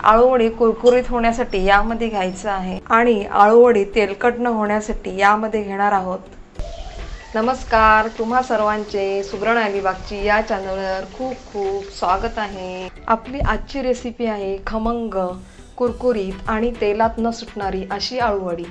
आळूवडी कुरकुरीत होण्यासाठी यामध्ये घ्यायचं आहे आणि आळूवडी तेलकट न होण्यासाठी यामध्ये घेणार आहोत। नमस्कार, तुम्हा सर्वांचे सुगरण अलिबागची या चॅनलवर खूप खूप स्वागत आहे। आपली आजची रेसिपी आहे खमंग, कुरकुरीत आणि तेलात न सुटणारी अशी आळूवडी।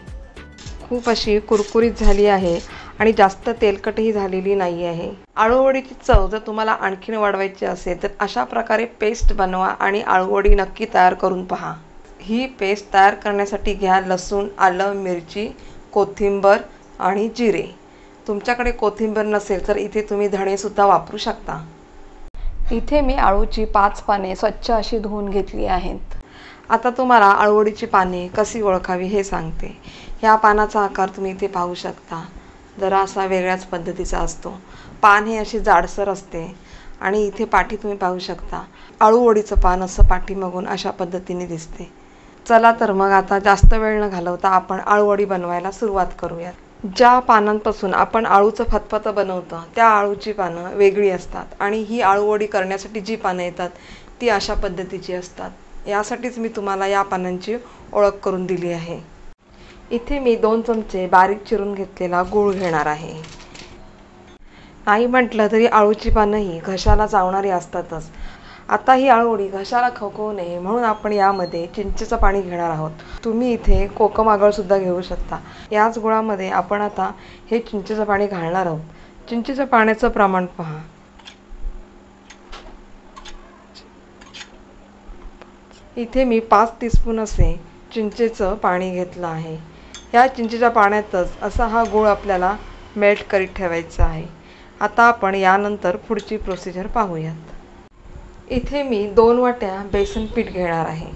खूप अशी कुरकुरीत झाली आहे आणि जास्त तेलकटही झालेली नाही आहे। आळूवडीची चव जर तुम्हाला आणखीन वाढवायची असेल तर अशा प्रकारे पेस्ट बनवा आणि आळूवडी नक्की तयार करून पहा। ही पेस्ट तयार करण्यासाठी घ्या लसूण, आलं, मिरची, कोथिंबर आणि जिरे। तुमच्याकडे कोथिंबर नसेल तर इथे तुम्ही धणे सुद्धा वापरू शकता। इथे मी आळूची 5 पाने स्वच्छ अशी धुवून घेतली आहेत। आता तुम्हाला आळूवडीची पाने कशी ओळखावी हे सांगते। या पानाचा आकार तुम्ही इथे पाहू शकता, जरा असा वेगळ्याच पद्धतीचा असतो। पान हे अशी जाडसर असते आणि इथे पाठी तुम्ही पाहू शकता, आळूवडीचं पान असं पाठीमागून अशा पद्धतीने दिसते। चला तर मग आता जास्त वेळ न घालवता आपण आळूवडी बनवायला सुरुवात करूयात। ज्या पानांपासून आपण आळूचं फतफतं बनवतो त्या आळूची पानं वेगळी असतात आणि ही आळूवडी करण्यासाठी जी पानं येतात ती अशा पद्धतीची असतात। यासाठीच मी तुम्हाला या पानांची ओळख करून दिली आहे। इथे मी 2 चमचे बारीक चिरून घेतलेला गूळ घेणार आहे। नाही म्हटलं तरी आळूची पानं ही घशाला चावणारी असतातच। आता ही आळूवडी घशाला खवखवू नये म्हणून आपण यामध्ये चिंचेचं पाणी घेणार आहोत। तुम्ही इथे कोकम आगळ सुद्धा घेऊ शकता। याच गुळामध्ये आपण आता हे चिंचेचं पाणी घालणार आहोत। चिंचेच्या पाण्याचं प्रमाण पहा। इथे मी 5 टीस्पून असे चिंचेचं पाणी घेतलं आहे। या चिंचेच्या पाण्यातच असा हा गूळ आपल्याला मेल्ट करीत ठेवायचा आहे। आता आपण यानंतर पुढची प्रोसिजर पाहूयात। इथे मी 2 वाट्या बेसन पीठ घेणार आहे।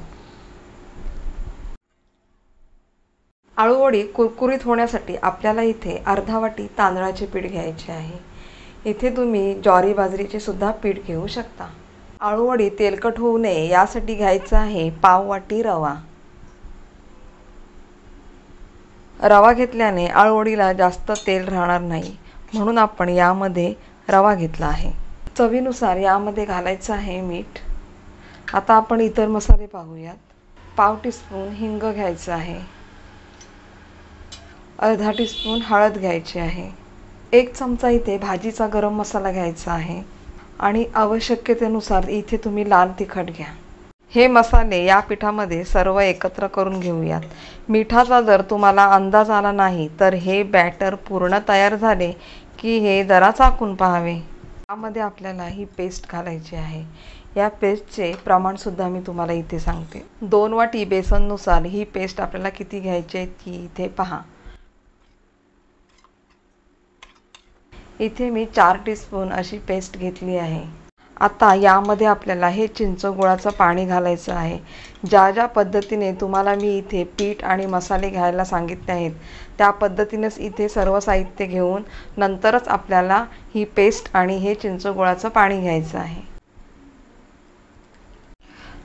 आळूवडी कुरकुरीत होण्यासाठी आपल्याला इथे अर्धा वाटी तांदळाचे पीठ घ्यायचे आहे। इथे तुम्ही ज्वारी बाजरीचे सुद्धा पीठ घेऊ शकता। आळूवडी तेलकट होऊ नये यासाठी घ्यायचा आहे पाव वाटी रवा। रवा घेतल्याने आळूवडीला जास्त तेल राहणार नाही म्हणून आपण यामध्ये रवा घेतला आहे। चवीनुसार यामध्ये घालायचं आहे मीठ। आता आपण इतर मसाले पाहूयात। पाव टीस्पून हिंग घ्यायचं आहे। अर्धा टीस्पून हळद घ्यायची आहे। 1 चमचा इथे भाजीचा गरम मसाला घ्यायचा आहे आणि आवश्यकतेनुसार इथे तुम्ही लाल तिखट घ्या। हे मसाले या पिठामध्ये सर्व एकत्र करून घेऊयात। मिठाचा जर तुम्हाला अंदाज आला नाही तर हे बॅटर पूर्ण तयार झाले की हे जरा चाखून पाहावे। यामध्ये आपल्याला ही पेस्ट घालायची आहे। या पेस्टचे प्रमाण सुद्धा मी तुम्हाला इथे सांगते। 2 वाटी बेसननुसार ही पेस्ट आपल्याला किती घ्यायची आहे ती इथे पहा। इथे मी 4 टीस्पून अशी पेस्ट घेतली आहे। आता यामध्ये आपल्याला हे चिंच गुळाचं पाणी घालायचं आहे। ज्या पद्धतीने तुम्हाला मी इथे पीठ आणि मसाले घ्यायला सांगितले आहेत त्या पद्धतीनेच इथे सर्व साहित्य घेऊन नंतरच आपल्याला ही पेस्ट आणि हे चिंच गुळाचं पाणी घ्यायचं आहे।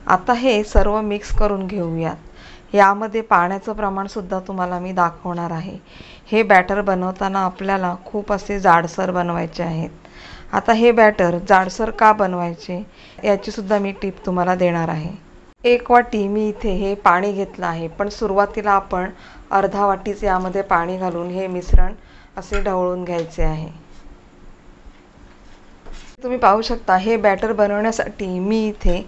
आता हे सर्व मिक्स करून घेऊयात। यामध्ये पाण्याचं प्रमाण सुद्धा तुम्हाला मी दाखवणार आहे। हे बॅटर बनवताना आपल्याला खूप असे जाडसर बनवायचे आहेत। आता हे बॅटर जाडसर का बनवायचे याची सुद्धा मी टिप तुम्हाला देणार आहे। 1 वाटी मी इथे हे पाणी घेतलं आहे, पण सुरुवातीला आपण अर्धा वाटीच यामध्ये पाणी घालून हे मिश्रण असे ढवळून घ्यायचे आहे। तुम्ही पाहू शकता हे बॅटर बनवण्यासाठी मी इथे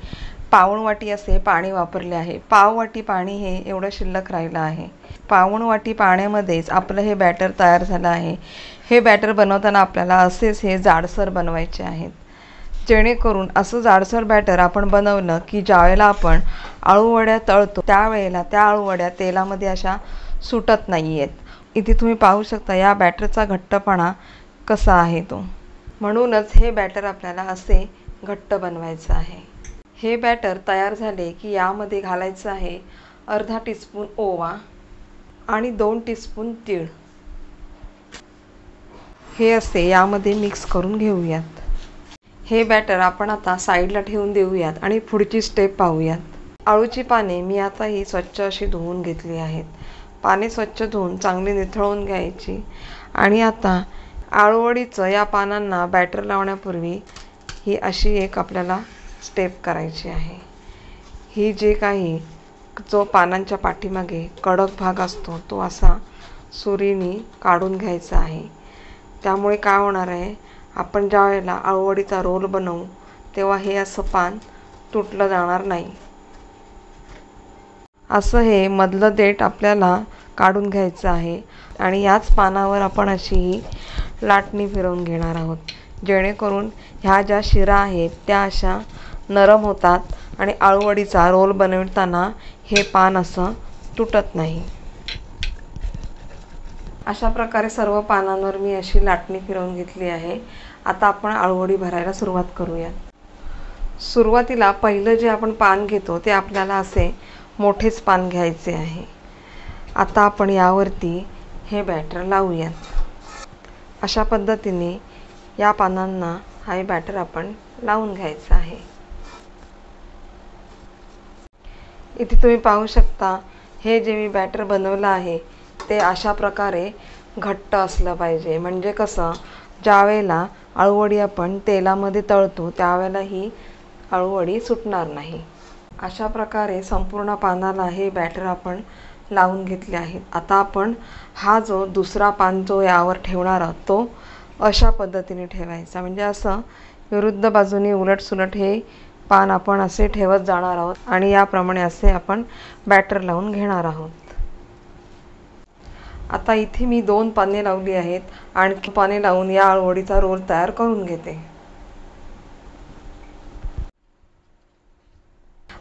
पाऊण वाटी असे पाणी वापरले आहे। पाव वाटी पाणी हे एवढं शिल्लक राहिलं आहे। पाऊण वाटी पाण्यामध्येच आपलं हे बॅटर तयार झालं आहे। हे बॅटर बनवताना आपल्याला असेच हे जाडसर बनवायचे आहेत, जेणेकरून असं जाडसर बॅटर आपण बनवलं की ज्यावेळेला आपण आळूवड्या तळतो त्यावेळेला त्या आळूवड्या तेलामध्ये अशा सुटत नाही आहेत। इथे तुम्ही पाहू शकता या बॅटरचा घट्टपणा कसा आहे तो। म्हणूनच हे बॅटर आपल्याला असे घट्ट बनवायचं आहे। हे बॅटर तयार झाले की यामध्ये घालायचं आहे अर्धा टीस्पून ओवा आणि 2 टीस्पून तीळ। हे असे यामध्ये मिक्स करून घेऊयात। हे बॅटर आपण आता साईडला ठेवून देऊयात आणि पुढची स्टेप पाहूयात। आळूची पाने मी आता ही स्वच्छ अशी धुवून घेतली आहेत। पाने स्वच्छ धुवून चांगली निथळून घ्यायची आणि आता आळूवडीचं या पानांना बॅटर लावण्यापूर्वी ही अशी एक आपल्याला स्टेप करायची आहे। ही जे काही जो पानांच्या पाठीमागे कडक भाग असतो तो असा सुरीने काढून घ्यायचा आहे. त्यामुळे काय होणार आहे, आपण ज्या वेळेला अळूवडीचा रोल बनवू तेव्हा हे असं पान तुटलं जाणार नाही. असं हे मधलं देठ आपल्याला काढून घ्यायचं आहे आणि याच पानावर आपण अशी ही लाटणी फिरवून घेणार आहोत, जेणेकरून ह्या ज्या शिरा आहेत त्या अशा नरम होतात आणि अळूवडीचा रोल बनवताना हे पान असं तुटत नाही. अशा प्रकारे सर्व पानांवर मी अशी लाटणी फिरवून घेतली आहे. आता आपण अळूवडी भरायला सुरुवात करूया. सुरुवातीला पहिलं जे आपण पान घेतो ते आपल्याला असे मोठेच पान घ्यायचे आहे. आता आपण यावरती हे बॅटर लावूयात. अशा पद्धतीने या पानांना हा बॅटर आपण लावून घ्यायचा आहे. इथे तुम्ही पाहू शकता, हे जे मी बॅटर बनवलं आहे ते अशा प्रकारे घट्ट असलं पाहिजे. म्हणजे कसं, ज्या वेळेला अळूवडी आपण तेलामध्ये तळतो त्यावेळेला ही अळूवडी सुटणार नाही. अशा प्रकारे संपूर्ण पानाला हे बॅटर आपण लावून घेतले आहे. आता आपण हा जो दुसरा पान जो यावर ठेवणार आहोत तो अशा पद्धतीने ठेवायचा. म्हणजे असं विरुद्ध बाजूने उलटसुलट हे पान आपण असे ठेवत जाणार आहोत आणि याप्रमाणे असे आपण बॅटर लावून घेणार आहोत. आता इथे मी 2 पाने लावली आहेत. आणखी पाने लावून या अळूवडीचा रोल तयार करून घेते.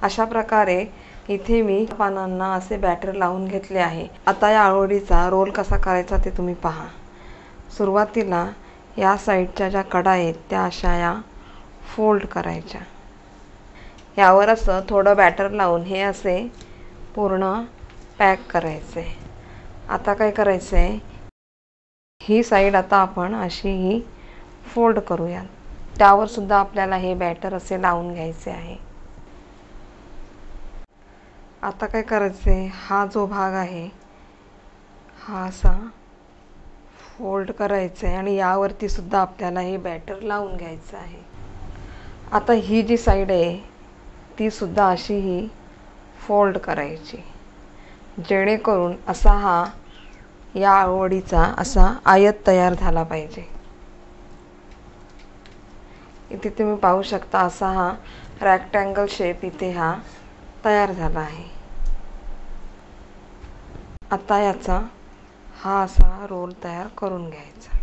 अशा प्रकारे इथे मी पानांना असे बॅटर लावून घेतले आहे. आता या अळूवडीचा रोल कसा करायचा ते तुम्ही पहा. सुरुवातीला या साईडच्या ज्या कडा आहेत त्या अशा या फोल्ड करायच्या. यावर असं थोडं बॅटर लावून हे असे पूर्ण पॅक करायचे. आता काय करायचं आहे, ही साईड आता आपण अशी ही फोल्ड करूया. त्यावर सुद्धा आपल्याला हे बॅटर असे लावून घ्यायचे आहे. आता काय करायचं आहे, हा जो भाग आहे हा असा फोल्ड करायचा आहे आणि यावरती सुद्धा आपल्याला हे बॅटर लावून घ्यायचं आहे. आता ही जी साईड आहे ती सुद्धा अशी ही फोल्ड करायची, जेणेकरून असा हा या अळूवडीचा असा आयत तयार झाला पाहिजे. इथे तुम्ही पाहू शकता असा हा रेक्टँगल शेप इथे हा तयार झाला आहे. आता याचा हा असा रोल तयार करून घ्यायचा.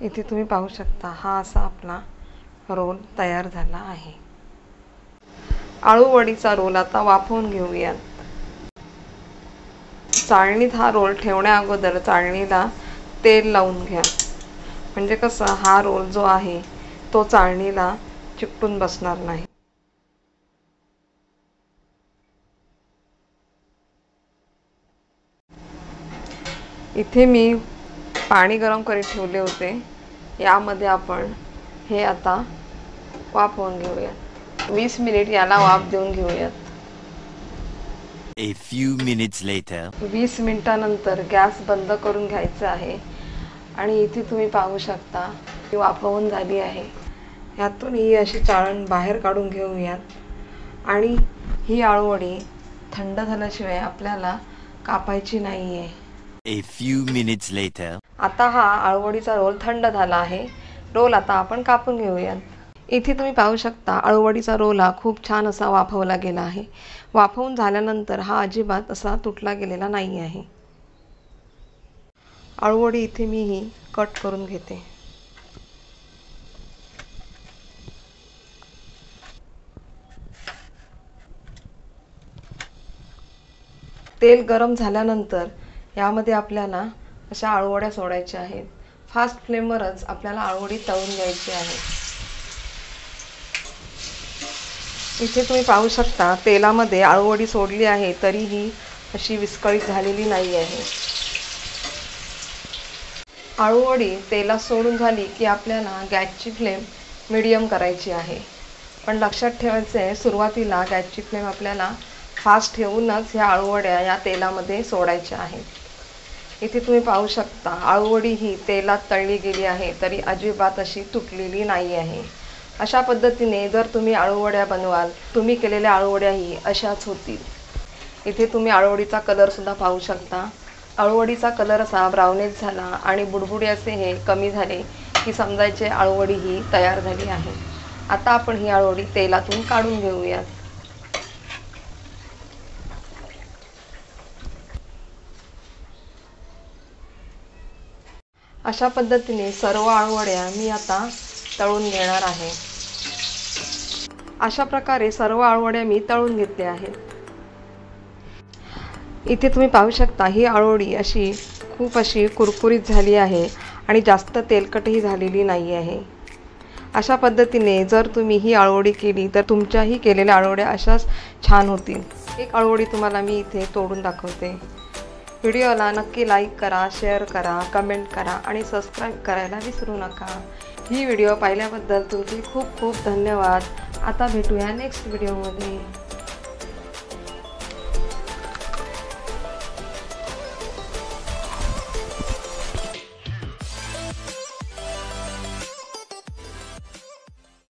इथे तुम्ही पाहू शकता हा असा आपला रोल तयार झाला आहे. अळूवडीचा रोल आता वाफवून घेऊयात. चाळणीत हा रोल ठेवण्या अगोदर चाळणीला तेल लावून घ्या. म्हणजे कसं हा रोल जो आहे तो चाळणीला चिकटून बसणार नाही. इथे मी पाणी गरम करीत ठेवले होते. यामध्ये आपण हे आता वाफवून घेऊयात. 20 मिनिट याला वाफ देऊन घेऊयात. A few minutes later. 20 मिनिटानंतर गॅस बंद करून घ्यायचा आहे आणि इथे तुम्ही पाहू शकता ती वाफवून झाली आहे. यातून ही अशी चाळण बाहेर काढून घेऊयात आणि ही अळूवडी थंड झाल्याशिवाय आपल्याला कापायची नाही आहे. A few minutes later. आता हा अळूवडीचा रोल थंड झाला आहे. रोल आता आपण कापून घेऊयात. इथे तुम्ही पाहू शकता अळूवडीचा रोल हा खूप छान असा वाफवला गेला आहे. वाफवून झाल्यानंतर हा अजिबात असा तुटला गेलेला नाही आहे. अळूवडी इथे मी ही कट करून घेते. तेल गरम झाल्यानंतर यामध्ये आपल्याला अशा अळूवड्या सोडायच्या आहेत. फास्ट फ्लेमवरच आपल्याला अळूवडी तळून घ्यायची आहे. इथे तुम्ही पाहू शकता तेलामध्ये अळूवडी सोडली आहे तरीही अशी विस्कळीत झालेली नाही आहे. अळूवडी तेलात सोडून झाली की आपल्याला गॅसची फ्लेम मीडियम करायची आहे पण लक्षात ठेवायचं आहे, सुरुवातीला गॅसची फ्लेम आपल्याला फास्ट ठेवूनच ह्या आळूवड्या या तेलामध्ये सोडायच्या आहेत. इथे तुम्ही पाहू शकता आळूवडी ही तेलात तळली गेली आहे, तरी अजिबात अशी तुटलेली नाही आहे. अशा पद्धतीने जर तुम्ही आळूवड्या बनवाल, तुम्ही केलेल्या आळूवड्याही अशाच होतील. इथे तुम्ही आळूवडीचा कलरसुद्धा पाहू शकता. आळूवडीचा कलर असा ब्राउनिश झाला आणि बुडबुडे असे हे कमी झाले की समजायचे आळूवडी ही तयार झाली आहे. आता आपण ही आळूवडी तेलातून काढून घेऊयात. अशा पद्धतीने सर्व आळूवड्या मी आता तळून घेणार आहे. अशा प्रकारे सर्व आळूवड्या मी तळून घेतल्या आहेत. इथे तुम्ही पाहू शकता ही आळूवडी खूप अशी कुरकुरीत झाली आहे आणि जास्त तेलकटही झालेली नाही आहे. अशा पद्धतीने जर तुम्ही ही आळूवडी केली तर तुमच्याही केलेल्या आळूवड्या अशाच छान होतील. एक आळूवडी तुम्हाला मी इथे तोडून दाखवते. व्हिडिओला नक्की लाईक करा, शेअर करा, कमेंट करा आणि सबस्क्राईब करायला विसरू नका. ही व्हिडिओ पाहिल्याबद्दल तुमचे खूप खूप धन्यवाद. आता भेटूया नेक्स्ट व्हिडिओमध्ये.